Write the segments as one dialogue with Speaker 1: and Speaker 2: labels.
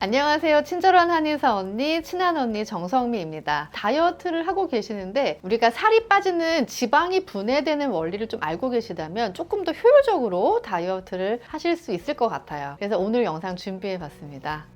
Speaker 1: 안녕하세요. 친절한 한의사 언니, 친한 언니 정성미입니다. 다이어트를 하고 계시는데 우리가 살이 빠지는 지방이 분해되는 원리를 좀 알고 계시다면 조금 더 효율적으로 다이어트를 하실 수 있을 것 같아요. 그래서 오늘 영상 준비해 봤습니다.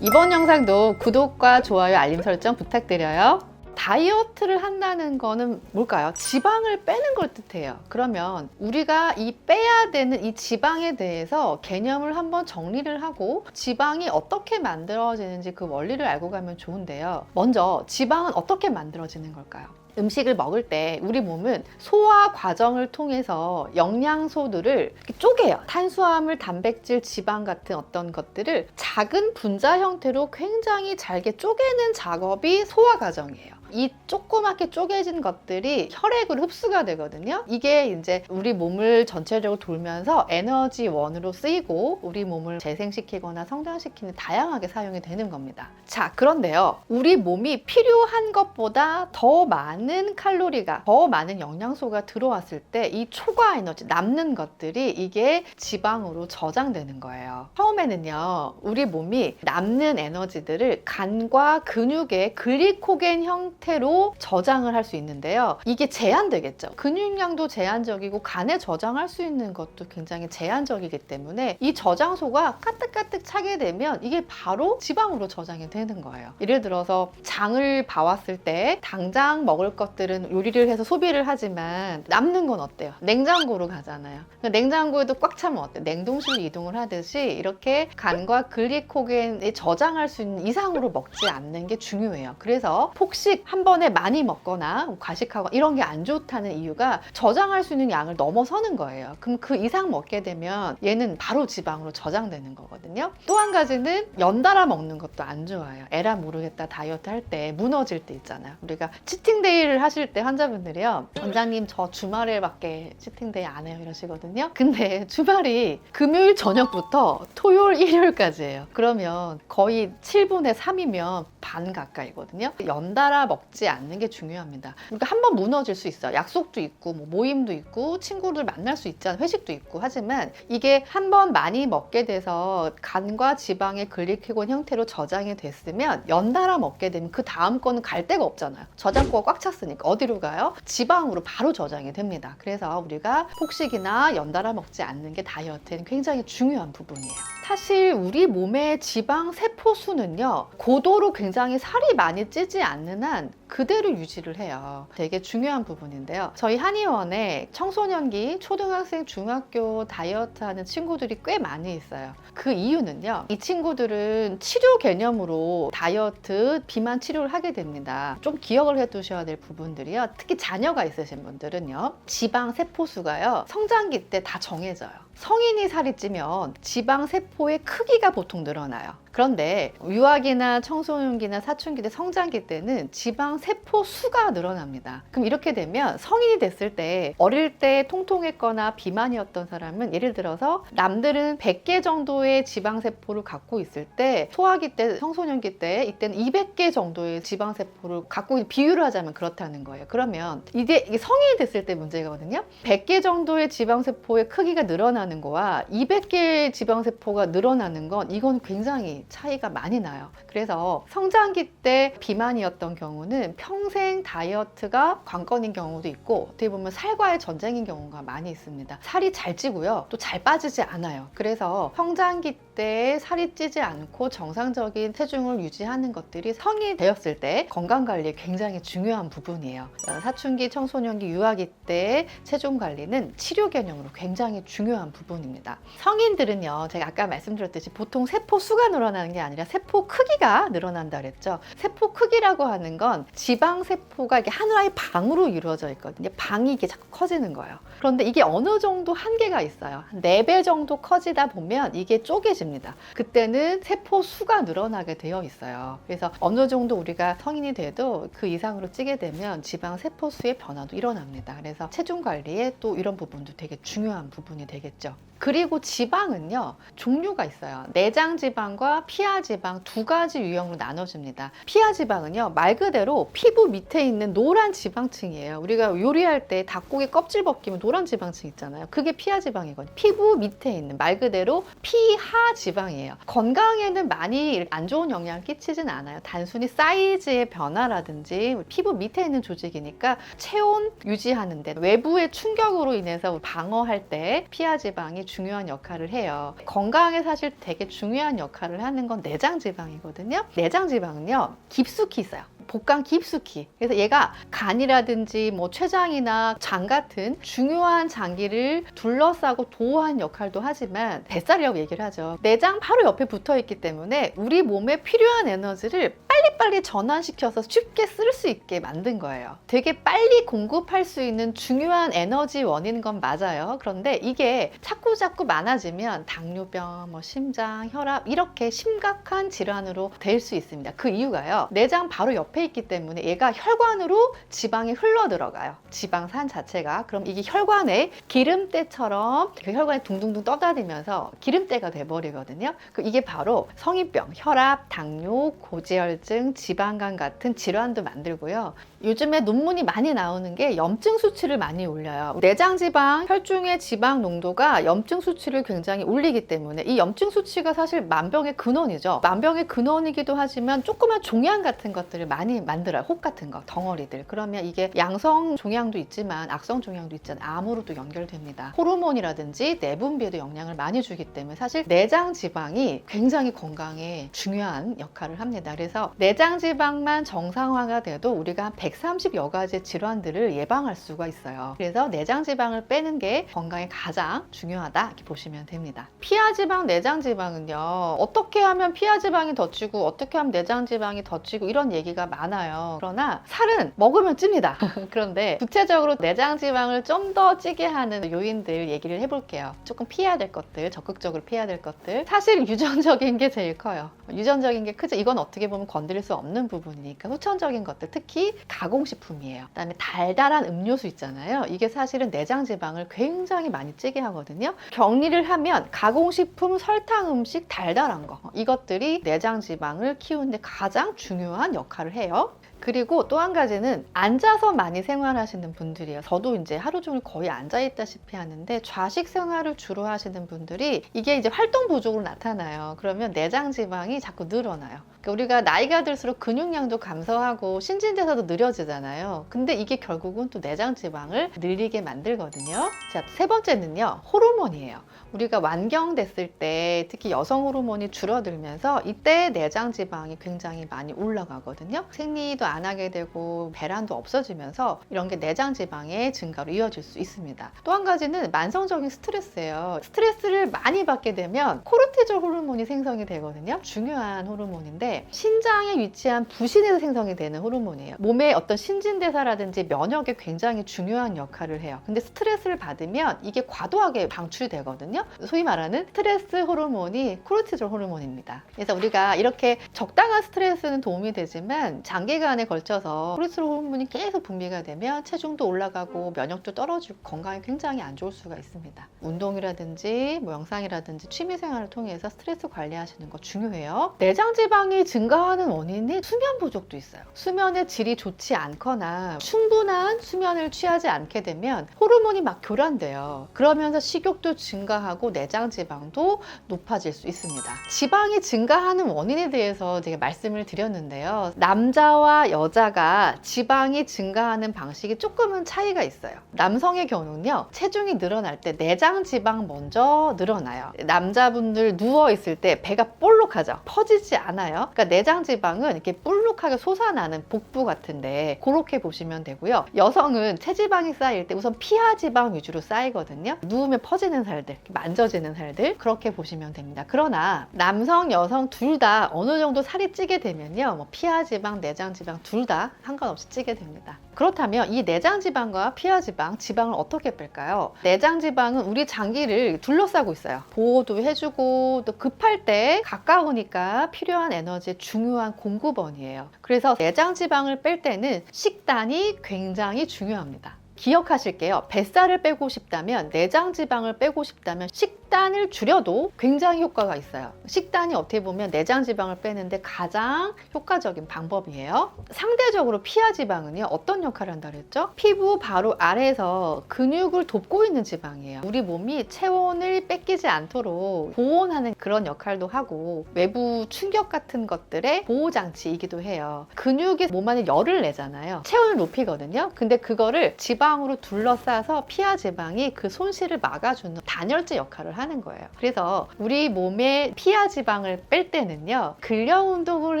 Speaker 1: 이번 영상도 구독과 좋아요, 알림 설정 부탁드려요. 다이어트를 한다는 거는 뭘까요? 지방을 빼는 걸 뜻해요. 그러면 우리가 이 빼야 되는 이 지방에 대해서 개념을 한번 정리를 하고 지방이 어떻게 만들어지는지 그 원리를 알고 가면 좋은데요. 먼저 지방은 어떻게 만들어지는 걸까요? 음식을 먹을 때 우리 몸은 소화 과정을 통해서 영양소들을 쪼개요. 탄수화물, 단백질, 지방 같은 어떤 것들을 작은 분자 형태로 굉장히 잘게 쪼개는 작업이 소화 과정이에요. 이 조그맣게 쪼개진 것들이 혈액으로 흡수가 되거든요. 이게 이제 우리 몸을 전체적으로 돌면서 에너지원으로 쓰이고 우리 몸을 재생시키거나 성장시키는 다양하게 사용이 되는 겁니다. 자, 그런데요. 우리 몸이 필요한 것보다 더 많은 칼로리가, 더 많은 영양소가 들어왔을 때 이 초과 에너지, 남는 것들이 이게 지방으로 저장되는 거예요. 처음에는요. 우리 몸이 남는 에너지들을 간과 근육의 글리코겐 형태로 저장을 할 수 있는데요. 이게 제한되겠죠. 근육량도 제한적이고 간에 저장할 수 있는 것도 굉장히 제한적이기 때문에 이 저장소가 가득가득 차게 되면 이게 바로 지방으로 저장이 되는 거예요. 예를 들어서 장을 봐왔을 때 당장 먹을 것들은 요리를 해서 소비를 하지만 남는 건 어때요? 냉장고로 가잖아요. 냉장고에도 꽉 차면 어때요? 냉동실로 이동을 하듯이 이렇게 간과 글리코겐에 저장할 수 있는 이상으로 먹지 않는 게 중요해요. 그래서 폭식 한 번에 많이 먹거나 과식하거나 이런 게 안 좋다는 이유가 저장할 수 있는 양을 넘어서는 거예요. 그럼 그 이상 먹게 되면 얘는 바로 지방으로 저장되는 거거든요. 또 한 가지는 연달아 먹는 것도 안 좋아요. 에라 모르겠다 다이어트 할 때 무너질 때 있잖아요. 우리가 치팅데이를 하실 때 환자분들이요. 원장님 저 주말에밖에 치팅데이 안 해요 이러시거든요. 근데 주말이 금요일 저녁부터 토요일, 일요일까지예요. 그러면 거의 7분의 3이면 반 가까이거든요. 연달아 먹지 않는 게 중요합니다. 그러니까 한번 무너질 수 있어요. 약속도 있고 뭐 모임도 있고 친구들 만날 수 있잖아요. 회식도 있고 하지만 이게 한번 많이 먹게 돼서 간과 지방의 글리코겐 형태로 저장이 됐으면 연달아 먹게 되면 그 다음 거는 갈 데가 없잖아요. 저장고가 꽉 찼으니까 어디로 가요? 지방으로 바로 저장이 됩니다. 그래서 우리가 폭식이나 연달아 먹지 않는 게 다이어트에는 굉장히 중요한 부분이에요. 사실 우리 몸의 지방 세포 수는요 고도로 굉장히 살이 많이 찌지 않는 한 그대로 유지를 해요. 되게 중요한 부분인데요. 저희 한의원에 청소년기, 초등학생, 중학교 다이어트 하는 친구들이 꽤 많이 있어요. 그 이유는요. 이 친구들은 치료 개념으로 다이어트, 비만 치료를 하게 됩니다. 좀 기억을 해두셔야 될 부분들이요. 특히 자녀가 있으신 분들은요. 지방 세포 수가요. 성장기 때 다 정해져요. 성인이 살이 찌면 지방 세포의 크기가 보통 늘어나요. 그런데 유아기나 청소년기나 사춘기 때 성장기 때는 지방 세포 수가 늘어납니다. 그럼 이렇게 되면 성인이 됐을 때 어릴 때 통통했거나 비만이었던 사람은 예를 들어서 남들은 100개 정도의 지방 세포를 갖고 있을 때 소아기 때, 청소년기 때 이때는 200개 정도의 지방 세포를 갖고 있는 비유를 하자면 그렇다는 거예요. 그러면 이게 성인이 됐을 때 문제거든요. 100개 정도의 지방 세포의 크기가 늘어나는 거와 200개의 지방 세포가 늘어나는 건 이건 굉장히 차이가 많이 나요. 그래서 성장기 때 비만이었던 경우는 평생 다이어트가 관건인 경우도 있고 어떻게 보면 살과의 전쟁인 경우가 많이 있습니다. 살이 잘 찌고요. 또 잘 빠지지 않아요. 그래서 성장기 때 살이 찌지 않고 정상적인 체중을 유지하는 것들이 성인이 되었을 때 건강관리에 굉장히 중요한 부분이에요. 사춘기, 청소년기, 유아기 때 체중 관리는 치료 개념으로 굉장히 중요한 부분입니다. 성인들은요. 제가 아까 말씀드렸듯이 보통 세포 수가 늘어나는 게 아니라 세포 크기가 늘어난다 그랬죠. 세포 크기라고 하는 건 지방 세포가 이게 하나의 방으로 이루어져 있거든요. 방이 이게 자꾸 커지는 거예요. 그런데 이게 어느 정도 한계가 있어요. 한 4배 정도 커지다 보면 이게 쪼개집니다. 그때는 세포 수가 늘어나게 되어 있어요. 그래서 어느 정도 우리가 성인이 돼도 그 이상으로 찌게 되면 지방 세포 수의 변화도 일어납니다. 그래서 체중 관리에 또 이런 부분도 되게 중요한 부분이 되겠죠. 그리고 지방은요, 종류가 있어요. 내장 지방과 피하 지방 두 가지 유형으로 나눠집니다. 피하 지방은요, 말 그대로 피부 밑에 있는 노란 지방층이에요. 우리가 요리할 때 닭고기 껍질 벗기면 노란 지방층 있잖아요. 그게 피하 지방이거든요. 피부 밑에 있는 말 그대로 피하 지방이에요. 건강에는 많이 안 좋은 영향을 끼치진 않아요. 단순히 사이즈의 변화라든지 피부 밑에 있는 조직이니까 체온 유지하는데 외부의 충격으로 인해서 방어할 때 피하 지방이 중요한 역할을 해요. 건강에 사실 되게 중요한 역할을 하는 건 내장 지방이거든요. 내장 지방은요, 깊숙이 있어요. 복강 깊숙이. 그래서 얘가 간이라든지 뭐 췌장이나 장 같은 중요한 장기를 둘러싸고 보호하는 역할도 하지만 뱃살이라고 얘기를 하죠. 내장 바로 옆에 붙어 있기 때문에 우리 몸에 필요한 에너지를 빨리빨리 전환시켜서 쉽게 쓸 수 있게 만든 거예요. 되게 빨리 공급할 수 있는 중요한 에너지원인 건 맞아요. 그런데 이게 자꾸 많아지면 당뇨병, 뭐 심장, 혈압 이렇게 심각한 질환으로 될 수 있습니다. 그 이유가요, 내장 바로 옆에 있기 때문에 얘가 혈관으로 지방이 흘러 들어가요. 지방산 자체가. 그럼 이게 혈관에 기름때처럼 그 혈관이 둥둥둥 떠다니면서 기름때가 돼버리거든요. 이게 바로 성인병, 혈압, 당뇨, 고지혈증, 지방간 같은 질환도 만들고요. 요즘에 논문이 많이 나오는 게 염증 수치를 많이 올려요. 내장 지방, 혈중의 지방 농도가 염증 수치를 굉장히 올리기 때문에 이 염증 수치가 사실 만병의 근원이죠. 만병의 근원이기도 하지만 조그만 종양 같은 것들을 많이 만들어요. 혹 같은 거, 덩어리들. 그러면 이게 양성 종양도 있지만 악성 종양도 있잖아요. 암으로도 연결됩니다. 호르몬이라든지 내분비에도 영향을 많이 주기 때문에 사실 내장 지방이 굉장히 건강에 중요한 역할을 합니다. 그래서 내장 지방만 정상화가 돼도 우리가 한 130여 가지 질환들을 예방할 수가 있어요. 그래서 내장 지방을 빼는 게 건강에 가장 중요하다 이렇게 보시면 됩니다. 피하 지방, 내장 지방은요, 어떻게 하면 피하 지방이 더 찌고 어떻게 하면 내장 지방이 더 찌고 이런 얘기가 많아요. 그러나 살은 먹으면 찝니다. 그런데 구체적으로 내장 지방을 좀 더 찌게 하는 요인들 얘기를 해볼게요. 조금 피해야 될 것들, 적극적으로 피해야 될 것들. 사실 유전적인 게 제일 커요. 유전적인 게 크죠. 이건 어떻게 보면 건드릴 수 없는 부분이니까. 후천적인 것들, 특히 가공식품이에요. 그다음에 달달한 음료수 있잖아요. 이게 사실은 내장 지방을 굉장히 많이 찌게 하거든요. 격리를 하면 가공식품, 설탕 음식, 달달한 거, 이것들이 내장 지방을 키우는데 가장 중요한 역할을 해요. 그리고 또 한 가지는 앉아서 많이 생활하시는 분들이에요. 저도 이제 하루 종일 거의 앉아 있다시피 하는데 좌식 생활을 주로 하시는 분들이 이게 이제 활동 부족으로 나타나요. 그러면 내장 지방이 자꾸 늘어나요. 그러니까 우리가 나이가 들수록 근육량도 감소하고 신진대사도 느려지잖아요. 근데 이게 결국은 또 내장 지방을 늘리게 만들거든요. 자, 세 번째는요, 호르몬이에요. 우리가 완경됐을 때 특히 여성 호르몬이 줄어들면서 이때 내장 지방이 굉장히 많이 올라가거든요. 생리도 안 하게 되고 배란도 없어지면서 이런 게 내장 지방의 증가로 이어질 수 있습니다. 또 한 가지는 만성적인 스트레스예요. 스트레스를 많이 받게 되면 코르티졸 호르몬이 생성이 되거든요. 중요한 호르몬인데 신장에 위치한 부신에서 생성이 되는 호르몬이에요. 몸의 어떤 신진대사라든지 면역에 굉장히 중요한 역할을 해요. 근데 스트레스를 받으면 이게 과도하게 방출되거든요. 소위 말하는 스트레스 호르몬이 코르티졸 호르몬입니다. 그래서 우리가 이렇게 적당한 스트레스는 도움이 되지만 장기간에 걸쳐서 코르티졸 호르몬이 계속 분비가 되면 체중도 올라가고 면역도 떨어지고 건강에 굉장히 안 좋을 수가 있습니다. 운동이라든지 뭐 명상이라든지 취미생활을 통해서 스트레스 관리하시는 거 중요해요. 내장 지방이 증가하는 원인이 수면 부족도 있어요. 수면의 질이 좋지 않거나 충분한 수면을 취하지 않게 되면 호르몬이 막 교란돼요. 그러면서 식욕도 증가하고 내장 지방도 높아질 수 있습니다. 지방이 증가하는 원인에 대해서 제가 말씀을 드렸는데요. 남자와 여자가 지방이 증가하는 방식이 조금은 차이가 있어요. 남성의 경우는요, 체중이 늘어날 때 내장 지방 먼저 늘어나요. 남자분들 누워 있을 때 배가 볼록하죠. 퍼지지 않아요. 그러니까 내장 지방은 이렇게 볼록하게 솟아나는 복부 같은데 그렇게 보시면 되고요. 여성은 체지방이 쌓일 때 우선 피하 지방 위주로 쌓이거든요. 누우면 퍼지는 살들, 만져지는 살들, 그렇게 보시면 됩니다. 그러나 남성, 여성 둘 다 어느 정도 살이 찌게 되면요, 뭐 피하 지방, 내장 지방 둘 다 상관없이 찌게 됩니다. 그렇다면 이 내장 지방과 피하 지방, 지방을 어떻게 뺄까요? 내장 지방은 우리 장기를 둘러싸고 있어요. 보호도 해주고 또 급할 때 가까우니까 필요한 에너지의 중요한 공급원이에요. 그래서 내장 지방을 뺄 때는 식단이 굉장히 중요합니다. 기억하실게요. 뱃살을 빼고 싶다면, 내장 지방을 빼고 싶다면 식단을 줄여도 굉장히 효과가 있어요. 식단이 어떻게 보면 내장 지방을 빼는데 가장 효과적인 방법이에요. 상대적으로 피하 지방은요, 어떤 역할을 한다 그랬죠? 피부 바로 아래에서 근육을 돕고 있는 지방이에요. 우리 몸이 체온을 뺏기지 않도록 보온하는 그런 역할도 하고, 외부 충격 같은 것들의 보호장치이기도 해요. 근육이 몸 안에 열을 내잖아요. 체온을 높이거든요. 근데 그거를 지방으로 둘러싸서 피하 지방이 그 손실을 막아주는 단열재 역할을 하는 거예요. 그래서 우리 몸에 피하 지방을 뺄 때는요, 근력 운동을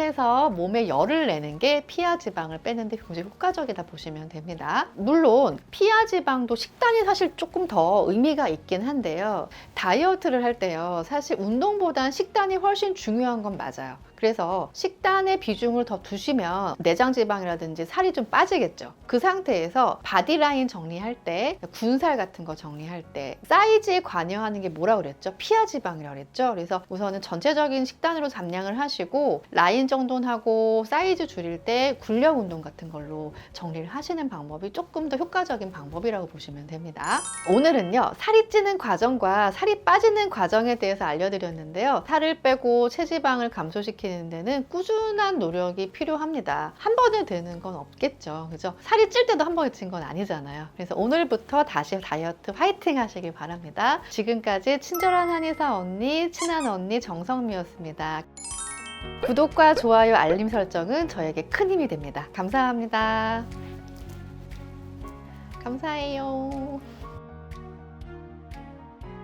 Speaker 1: 해서 몸에 열을 내는 게 피하 지방을 빼는데 굉장히 효과적이다 보시면 됩니다. 물론 피하 지방도 식단이 사실 조금 더 의미가 있긴 한데요. 다이어트를 할 때요, 사실 운동보다는 식단이 훨씬 중요한 건 맞아요. 그래서 식단의 비중을 더 두시면 내장 지방이라든지 살이 좀 빠지겠죠. 그 상태에서 바디라인 정리할 때, 군살 같은 거 정리할 때 사이즈에 관여하는 게 뭐라고 그랬죠? 피하 지방이라고 그랬죠. 그래서 우선은 전체적인 식단으로 감량을 하시고, 라인 정돈 하고 사이즈 줄일 때 근력 운동 같은 걸로 정리를 하시는 방법이 조금 더 효과적인 방법이라고 보시면 됩니다. 오늘은요, 살이 찌는 과정과 살이 빠지는 과정에 대해서 알려드렸는데요. 살을 빼고 체지방을 감소시키는 데는 꾸준한 노력이 필요합니다. 한 번에 되는 건 없겠죠. 그죠? 살이 찔 때도 한 번에 찐 건 아니잖아요. 그래서 오늘부터 다시 다이어트 화이팅 하시길 바랍니다. 지금까지 친절한 한의사 언니, 친한 언니 정성미였습니다. 구독과 좋아요, 알림 설정은 저에게 큰 힘이 됩니다. 감사합니다. 감사해요.